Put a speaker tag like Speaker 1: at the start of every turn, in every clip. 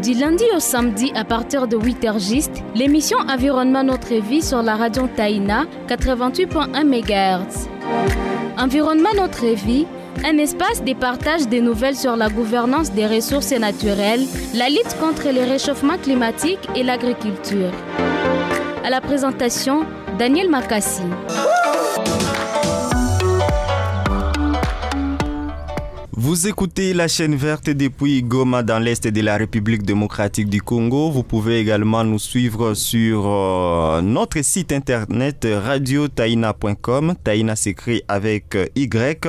Speaker 1: Du lundi au samedi à partir de 8h juste, l'émission Environnement Notre Vie sur la radio Taïna 88.1 MHz. Environnement Notre Vie, un espace de partage des nouvelles sur la gouvernance des ressources naturelles, la lutte contre le réchauffement climatique et l'agriculture. À la présentation, Daniel Makassi.
Speaker 2: Vous écoutez la chaîne verte depuis Goma dans l'est de la République démocratique du Congo. Vous pouvez également nous suivre sur notre site internet radiotaina.com. Taina s'écrit avec Y.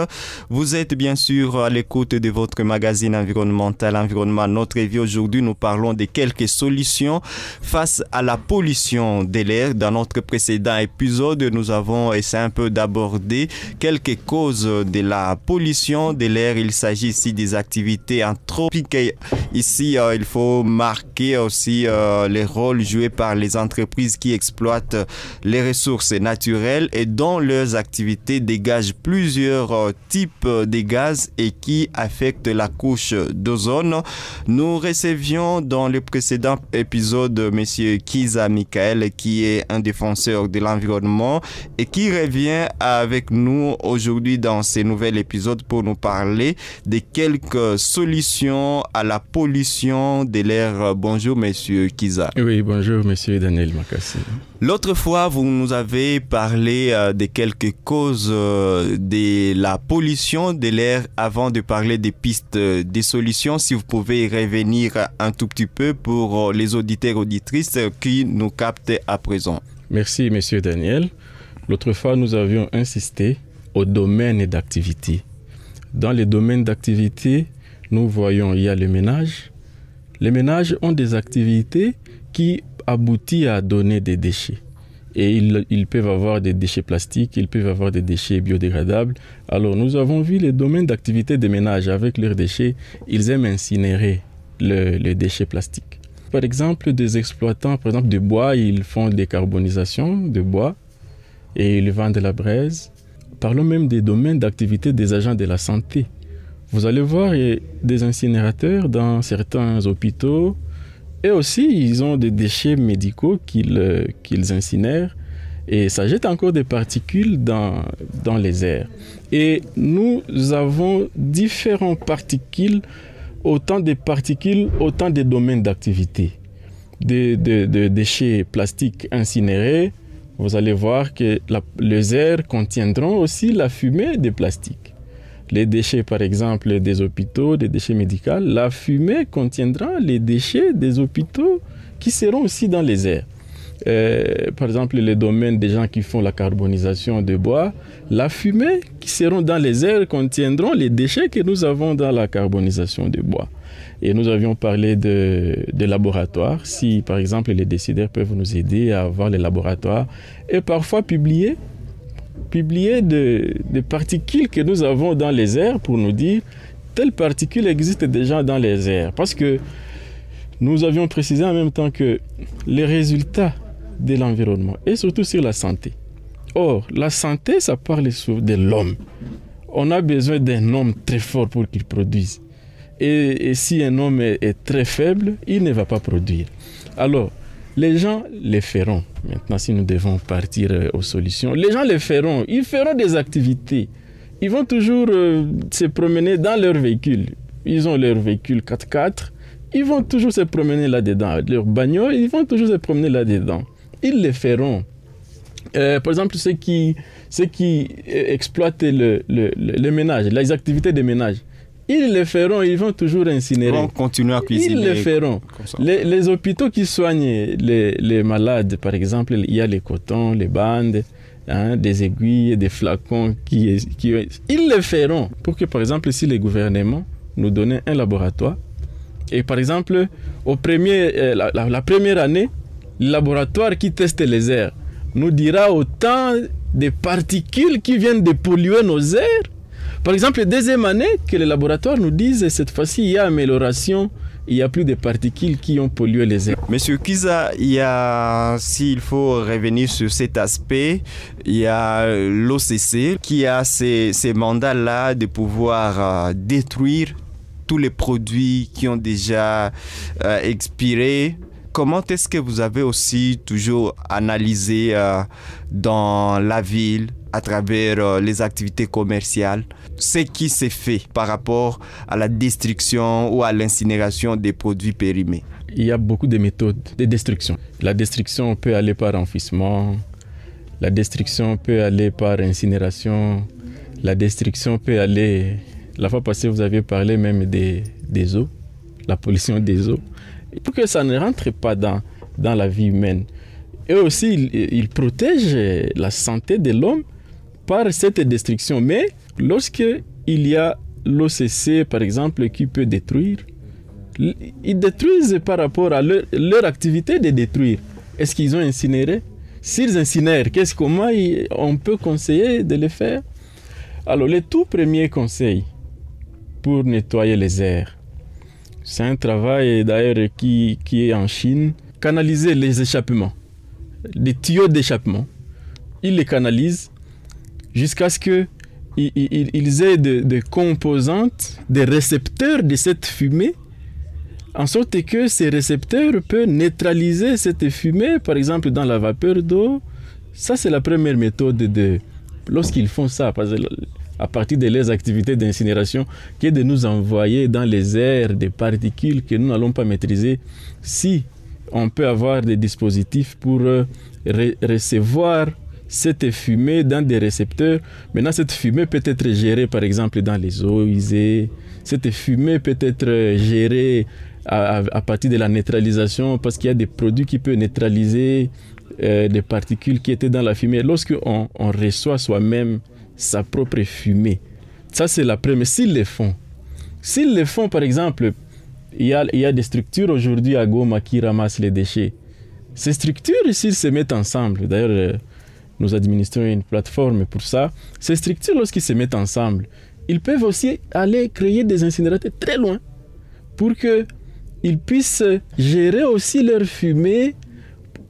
Speaker 2: Vous êtes bien sûr à l'écoute de votre magazine environnemental Environnement Notre Vie. Aujourd'hui, nous parlons de quelques solutions face à la pollution de l'air. Dans notre précédent épisode, nous avons essayé un peu d'aborder quelques causes de la pollution de l'air. Il s'agit ici des activités anthropiques. Ici, il faut marquer aussi les rôles joués par les entreprises qui exploitent les ressources naturelles et dont leurs activités dégagent plusieurs types de gaz et qui affectent la couche d'ozone. Nous recevions dans le précédent épisode M. Kiza Michael, qui est un défenseur de l'environnement et qui revient avec nous aujourd'hui dans ce nouvel épisode pour nous parler de quelques solutions à la pollution de l'air. Bonjour, monsieur Kiza.
Speaker 3: Oui, bonjour, monsieur Daniel Makassi.
Speaker 2: L'autre fois, vous nous avez parlé de quelques causes de la pollution de l'air avant de parler des pistes des solutions. Si vous pouvez revenir un tout petit peu pour les auditeurs et auditrices qui nous captent à présent.
Speaker 3: Merci, monsieur Daniel. L'autre fois, nous avions insisté au domaine d'activité. Dans les domaines d'activité, nous voyons, il y a les ménages. Les ménages ont des activités qui aboutissent à donner des déchets. Et ils peuvent avoir des déchets plastiques, ils peuvent avoir des déchets biodégradables. Alors, nous avons vu les domaines d'activité des ménages avec leurs déchets. Ils aiment incinérer les déchets plastiques. Par exemple, des exploitants, par exemple, de bois, ils font des carbonisations de bois et ils vendent de la braise. Parlons même des domaines d'activité des agents de la santé. Vous allez voir des incinérateurs dans certains hôpitaux et aussi ils ont des déchets médicaux qu'ils incinèrent et ça jette encore des particules dans les airs. Et nous avons différentes particules, autant de domaines d'activité. Des déchets plastiques incinérés. Vous allez voir que les airs contiendront aussi la fumée des plastiques. Les déchets, par exemple, des hôpitaux, des déchets médicaux, la fumée contiendra les déchets des hôpitaux qui seront aussi dans les airs. Par exemple, les domaines des gens qui font la carbonisation de bois, la fumée qui seront dans les airs contiendront les déchets que nous avons dans la carbonisation de bois. Et nous avions parlé de laboratoires. Si, par exemple, les décideurs peuvent nous aider à avoir les laboratoires et parfois publier des particules que nous avons dans les airs pour nous dire telle particule existe déjà dans les airs. Parce que nous avions précisé en même temps que les résultats de l'environnement et surtout sur la santé. Or, la santé, ça parle de l'homme. On a besoin d'un homme très fort pour qu'il produise. Et si un homme est très faible, il ne va pas produire. Alors, les gens les feront. Maintenant, si nous devons partir aux solutions, les gens les feront. Ils feront des activités. Ils vont toujours se promener dans leur véhicule. Ils ont leur véhicule 4x4. Ils vont toujours se promener là-dedans. Leur bagnole, ils vont toujours se promener là-dedans. Ils les feront. Par exemple, ceux qui exploitent le ménage, les activités de ménage, ils le feront, ils vont toujours incinérer.
Speaker 2: Ils vont continuer à cuisiner.
Speaker 3: Ils le feront. Les hôpitaux qui soignent les malades, par exemple, il y a les cotons, les bandes, des aiguilles, des flacons. Ils le feront pour que, par exemple, si les gouvernements nous donnaient un laboratoire, et par exemple, la première année, le laboratoire qui teste les airs nous dira autant de particules qui viennent de polluer nos airs. Par exemple, la deuxième année, que les laboratoires nous disent cette fois-ci, il y a amélioration, il n'y a plus de particules qui ont pollué les airs.
Speaker 2: Monsieur Kiza, s'il faut revenir sur cet aspect, il y a l'OCC qui a ces mandats-là de pouvoir détruire tous les produits qui ont déjà expiré. Comment est-ce que vous avez aussi toujours analysé dans la ville, à travers les activités commerciales, ce qui s'est fait par rapport à la destruction ou à l'incinération des produits périmés?
Speaker 3: Il y a beaucoup de méthodes de destruction. La destruction peut aller par enfouissement, la destruction peut aller par incinération, la destruction peut aller... La fois passée, vous avez parlé même des eaux, la pollution des eaux. Et pour que ça ne rentre pas dans la vie humaine. Eux aussi, ils protègent la santé de l'homme par cette destruction. Mais lorsqu'il y a l'OCC, par exemple, qui peut détruire, ils détruisent par rapport à leur activité de détruire. Est-ce qu'ils ont incinéré? S'ils incinèrent, comment on peut conseiller de le faire? Alors, le tout premier conseil pour nettoyer les airs, c'est un travail d'ailleurs qui est en Chine, canaliser les échappements, les tuyaux d'échappement. Ils les canalisent jusqu'à ce qu'ils aient des composantes, des récepteurs de cette fumée, en sorte que ces récepteurs peuvent neutraliser cette fumée, par exemple dans la vapeur d'eau. Ça, c'est la première méthode lorsqu'ils font ça, à partir de leurs activités d'incinération, qui est de nous envoyer dans les airs des particules que nous n'allons pas maîtriser. Si on peut avoir des dispositifs pour recevoir cette fumée dans des récepteurs, maintenant cette fumée peut être gérée par exemple dans les eaux usées, cette fumée peut être gérée à partir de la neutralisation, parce qu'il y a des produits qui peuvent neutraliser des particules qui étaient dans la fumée. Lorsqu'on reçoit soi-même sa propre fumée, ça c'est la première. S'ils le font, par exemple, il y a des structures aujourd'hui à Goma qui ramassent les déchets. Ces structures, s'ils se mettent ensemble, d'ailleurs nous administrons une plateforme pour ça, ces structures, lorsqu'ils se mettent ensemble, ils peuvent aussi aller créer des incinérateurs très loin pour qu'ils puissent gérer aussi leur fumée,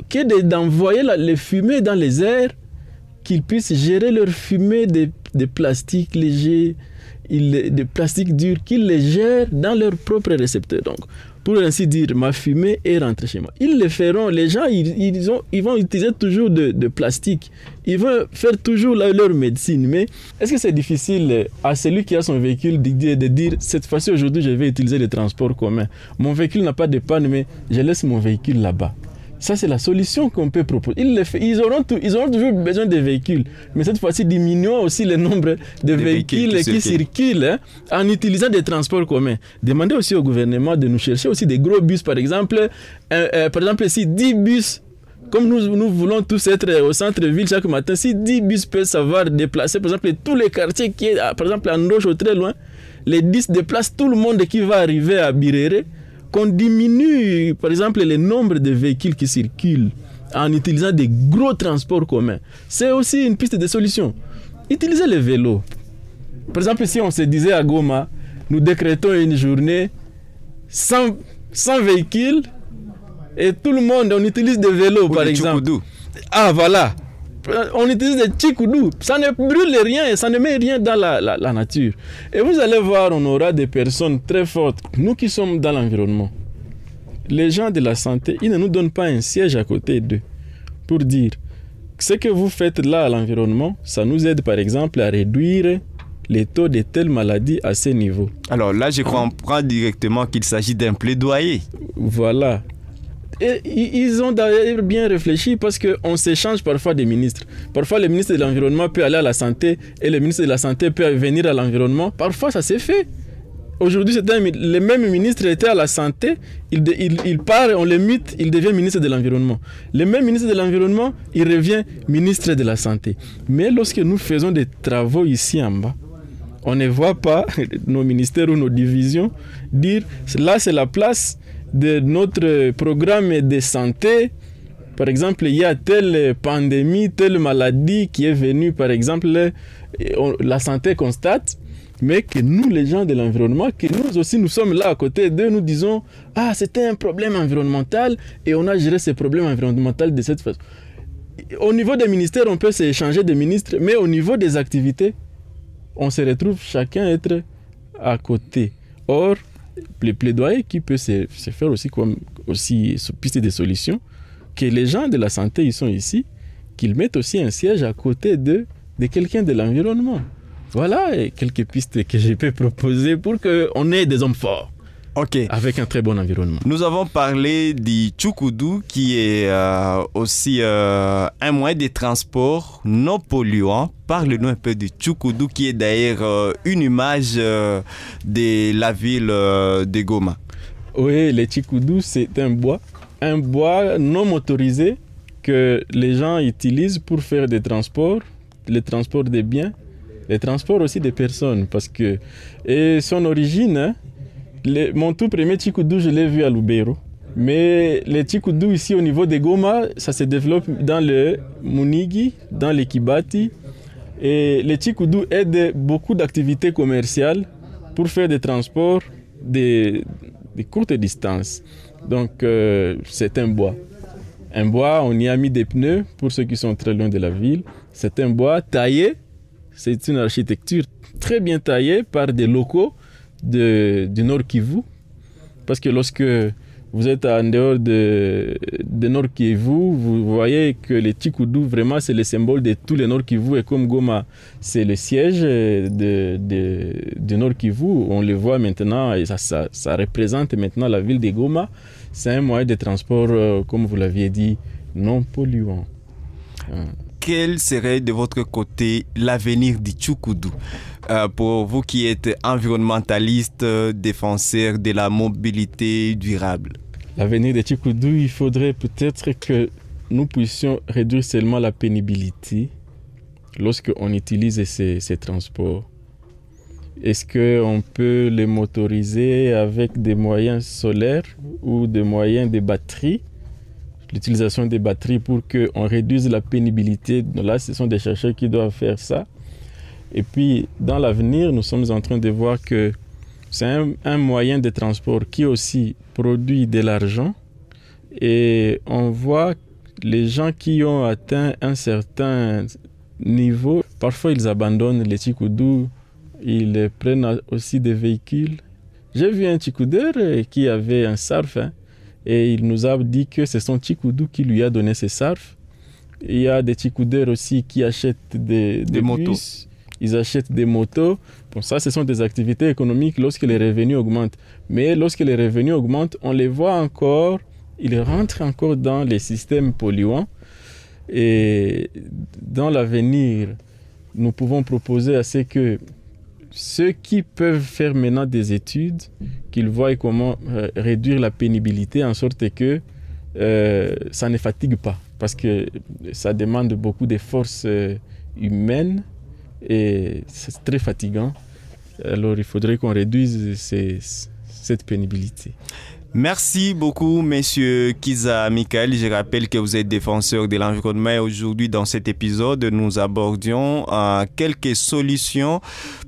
Speaker 3: que d'envoyer les fumées dans les airs, qu'ils puissent gérer leur fumée de plastique léger, de plastique dur, qu'ils les gèrent dans leurs propres récepteurs. Donc, pour ainsi dire, ma fumée est rentrée chez moi. Ils le feront. Les gens, ils vont utiliser toujours de plastique. Ils vont faire toujours leur médecine. Mais est-ce que c'est difficile à celui qui a son véhicule de dire, cette fois-ci, aujourd'hui, je vais utiliser les transports communs. Mon véhicule n'a pas de panne, mais je laisse mon véhicule là-bas. Ça, c'est la solution qu'on peut proposer. Ils auront toujours besoin de véhicules. Mais cette fois-ci, diminuons aussi le nombre de véhicules qui circulent en utilisant des transports communs. Demandez aussi au gouvernement de nous chercher aussi des gros bus, par exemple. Par exemple, si 10 bus, comme nous voulons tous être au centre-ville chaque matin, si 10 bus peuvent savoir déplacer, par exemple, tous les quartiers qui est, par exemple, en Roche ou très loin, les 10 déplacent tout le monde qui va arriver à Birere, qu'on diminue, par exemple, le nombre de véhicules qui circulent en utilisant des gros transports communs. C'est aussi une piste de solution. Utilisez le vélo. Par exemple, si on se disait à Goma, nous décrétons une journée sans véhicules et tout le monde, on utilise des vélos, par exemple. Tchoukoudou. Ah, voilà. On utilise des tchikoudous. Ça ne brûle rien et ça ne met rien dans la nature. Et vous allez voir, on aura des personnes très fortes. Nous qui sommes dans l'environnement, les gens de la santé, ils ne nous donnent pas un siège à côté d'eux pour dire ce que vous faites là à l'environnement, ça nous aide par exemple à réduire les taux de telles maladies à ce niveau.
Speaker 2: Alors là, je comprends directement qu'il s'agit d'un plaidoyer.
Speaker 3: Voilà. Et ils ont d'ailleurs bien réfléchi parce qu'on s'échange parfois des ministres. Parfois, le ministre de l'Environnement peut aller à la santé et le ministre de la Santé peut venir à l'environnement. Parfois, ça s'est fait. Aujourd'hui, le même ministre était à la santé, il part, on le mute, il devient ministre de l'Environnement. Le même ministre de l'Environnement, il revient ministre de la Santé. Mais lorsque nous faisons des travaux ici en bas, on ne voit pas nos ministères ou nos divisions dire là, c'est la place de notre programme de santé. Par exemple, il y a telle pandémie, telle maladie qui est venue, par exemple, la santé constate, mais que nous, les gens de l'environnement, que nous aussi, nous sommes là à côté d'eux, nous disons « Ah, c'était un problème environnemental et on a géré ce problème environnemental de cette façon. » Au niveau des ministères, on peut s'échanger des ministres, mais au niveau des activités, on se retrouve chacun être à côté. Or, le plaidoyer qui peut se faire aussi comme aussi piste des solutions, que les gens de la santé, ils sont ici, qu'ils mettent aussi un siège à côté de quelqu'un de l'environnement. Voilà quelques pistes que je peux proposer pour qu'on ait des hommes forts.
Speaker 2: Ok.
Speaker 3: Avec un très bon environnement.
Speaker 2: Nous avons parlé du Tchoukoudou qui est aussi un moyen de transport non polluant. Parle-nous un peu du Tchoukoudou qui est d'ailleurs une image de la ville de Goma.
Speaker 3: Oui, le Tchoukoudou, c'est un bois non motorisé que les gens utilisent pour faire des transports, le transport des biens, le transport aussi des personnes. Parce que son origine... mon tout premier Tchoukoudou, je l'ai vu à Lubero. Mais les Tchoukoudou ici au niveau de Goma, ça se développe dans le Munigi, dans le Kibati. Et les Tchoukoudou aident beaucoup d'activités commerciales pour faire des transports de courtes distances. Donc c'est un bois. Un bois, on y a mis des pneus pour ceux qui sont très loin de la ville. C'est un bois taillé. C'est une architecture très bien taillée par des locaux du Nord Kivu, parce que lorsque vous êtes en dehors de Nord Kivu, vous voyez que les Tchoukoudou, vraiment, c'est le symbole de tout le Nord Kivu, et comme Goma, c'est le siège de Nord Kivu, on le voit maintenant, et ça représente maintenant la ville de Goma. C'est un moyen de transport, comme vous l'aviez dit, non polluant.
Speaker 2: Quel serait de votre côté l'avenir du Tchoukoudou pour vous qui êtes environnementaliste, défenseur de la mobilité durable?
Speaker 3: L'avenir du Tchoukoudou, il faudrait peut-être que nous puissions réduire seulement la pénibilité lorsqu'on utilise ces transports. Est-ce qu'on peut les motoriser avec des moyens solaires ou des moyens de batterie? L'utilisation des batteries pour qu'on réduise la pénibilité. Là, ce sont des chercheurs qui doivent faire ça. Et puis, dans l'avenir, nous sommes en train de voir que c'est un moyen de transport qui aussi produit de l'argent. Et on voit les gens qui ont atteint un certain niveau, parfois ils abandonnent les Tchoukoudou, ils prennent aussi des véhicules. J'ai vu un Tchoukoudeur qui avait un SARF, et il nous a dit que c'est son Tchoukoudou qui lui a donné ses SARF. Il y a des Tchoukoudeurs aussi qui achètent des motos. Ils achètent des motos. Bon, ça, ce sont des activités économiques lorsque les revenus augmentent. Mais lorsque les revenus augmentent, on les voit encore, ils rentrent encore dans les systèmes polluants. Et dans l'avenir, nous pouvons proposer à ce que ceux qui peuvent faire maintenant des études, qu'ils voient comment réduire la pénibilité en sorte que ça ne fatigue pas. Parce que ça demande beaucoup de forces humaines et c'est très fatigant. Alors il faudrait qu'on réduise cette pénibilité.
Speaker 2: Merci beaucoup, Monsieur Kiza Michael. Je rappelle que vous êtes défenseur de l'environnement et aujourd'hui, dans cet épisode, nous abordions quelques solutions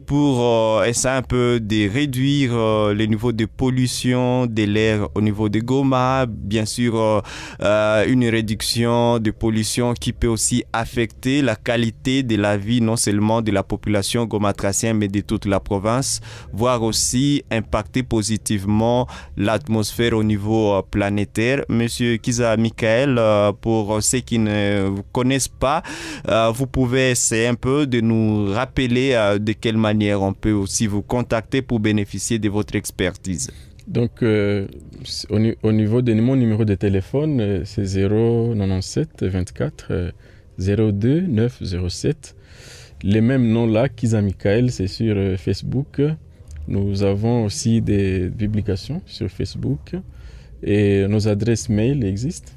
Speaker 2: pour essayer un peu de réduire le niveau de pollution de l'air au niveau de Goma. Bien sûr, une réduction de pollution qui peut aussi affecter la qualité de la vie, non seulement de la population gomatracienne, mais de toute la province, voire aussi impacter positivement l'atmosphère au niveau planétaire. Monsieur Kiza Michael, pour ceux qui ne vous connaissent pas, vous pouvez essayer un peu de nous rappeler de quelle manière on peut aussi vous contacter pour bénéficier de votre expertise.
Speaker 3: Donc, au niveau de mon numéro de téléphone, c'est 097 24 02 907. Les mêmes noms là, Kiza Michael, c'est sur Facebook. Nous avons aussi des publications sur Facebook et nos adresses mail existent.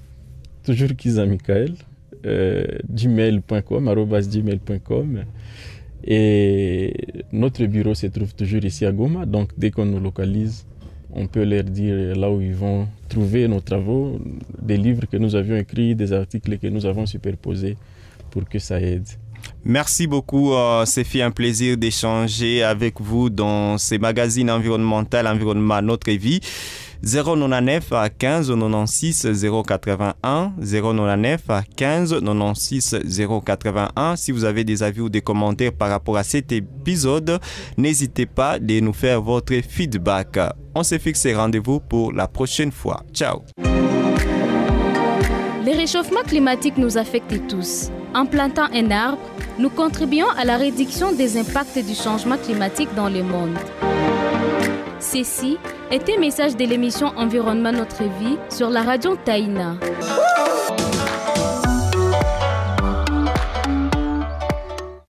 Speaker 3: Toujours Kiza Michael, gmail.com, @gmail.com. Et notre bureau se trouve toujours ici à Goma. Donc, dès qu'on nous localise, on peut leur dire là où ils vont trouver nos travaux, des livres que nous avions écrits, des articles que nous avons superposés pour que ça aide.
Speaker 2: Merci beaucoup, c'est fait un plaisir d'échanger avec vous dans ces magazines environnementaux, Environnement Notre Vie. 099 à 15 96 081 099 à 15 96 081. Si vous avez des avis ou des commentaires par rapport à cet épisode, n'hésitez pas de nous faire votre feedback. On se fixe rendez-vous pour la prochaine fois. Ciao.
Speaker 1: Le réchauffement climatique nous affecte tous. En plantant un arbre, nous contribuons à la réduction des impacts du changement climatique dans le monde. Ceci est un message de l'émission Environnement Notre Vie sur la radio Taïna.